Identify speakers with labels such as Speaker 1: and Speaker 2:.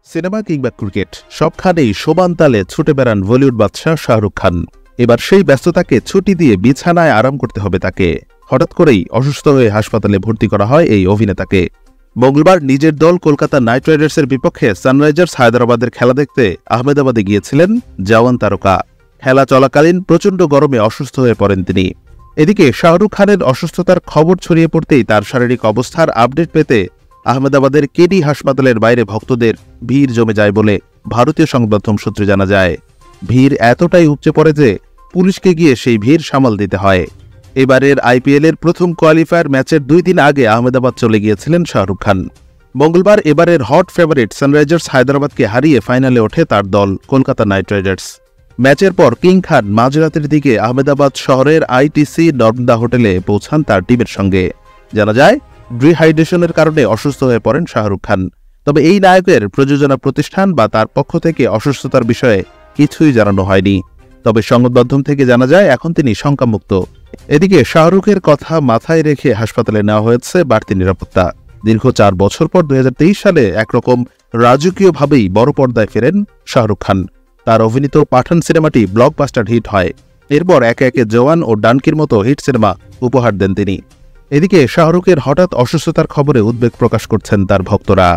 Speaker 1: Cinema কিংবা cricket সবখানেই সমান তালে ছুটে বেড়ান বলিউড বাদশাহ শাহরুখ খান। এবার সেই ব্যস্ততাকে ছুটি দিয়ে বিছানায় আরাম করতে হবে তাকে। হঠাৎ করেই অসুস্থ হয়ে হাসপাতালে ভর্তি করা হয় এই অভিনেতাকে। মঙ্গলবার নিজের দল কলকাতা নাইট রাইডার্সের বিপক্ষে সানরাইজার্স হায়দরাবাদের খেলা দেখতে আহমেদাবাদে গিয়েছিলেন জওয়ান তারকা। খেলা চলাকালীন প্রচণ্ড গরমে অসুস্থ হয়ে পড়েন তিনি। এদিকে শাহরুখ খানের অসুস্থতার খবর ছড়িয়ে পড়তেই তার শারীরিক অবস্থার আপডেট পেতে আহমেদাবাদের কেডি হাসপাতালের বাইরে ভক্তদের ভিড় জমে যায় বলে ভারতীয় সংবাদমাধ্যম সূত্রে জানা যায়। ভিড় এতটাই উপচে পড়ে যে পুলিশকে গিয়ে সেই ভিড় সামাল দিতে হয়। এবারের আইপিএলের প্রথম কোয়ালিফায়ার ম্যাচের 2 দিন আগে আহমেদাবাদ চলে গিয়েছিলেন শাহরুখ খান। মঙ্গলবার এবারের হট ফেভারিট সানরাইজার্স হায়দরাবাদকে হারিয়ে ফাইনালে ওঠে তার দল কলকাতা নাইট রাইডার্স। ম্যাচের পর কিং খান মাঝরাতের দিকে আহমেদাবাদ শহরের আইটিসি নর্মদা হোটেলে পৌঁছান তার টিমের সঙ্গে। জানা যায়, ডিহাইড্রেশনের কারণে অসুস্থ হয়ে পড়েন শাহরুখ খান। তবে এই নায়কের প্রযোজনা প্রতিষ্ঠান বা তার পক্ষ থেকে অসুস্থতার বিষয়ে কিছুই জানানো হয়নি। তবে সংবাদ মাধ্যম থেকে জানা যায় এখন তিনি শঙ্কামুক্ত। এদিকে শাহরুখের কথা মাথায় রেখে হাসপাতালে নেওয়া হয়েছে বাড়তি নিরাপত্তা। দীর্ঘ 4 বছর পর 2023 সালে একরকম রাজকীয়ভাবেই বড় পর্দায় ফেরেন শাহরুখ খান। তার অভিনীত পাঠান সিনেমাটি ব্লকবাস্টার হিট হয়। এরপর একে একে জওয়ান ও ডানকির মতো হিট সিনেমা উপহার দেন তিনি। এদিকে শাহরুখের হঠাৎ অসুস্থতার খবরে উদ্বেগ প্রকাশ করছেন তার ভক্তরা।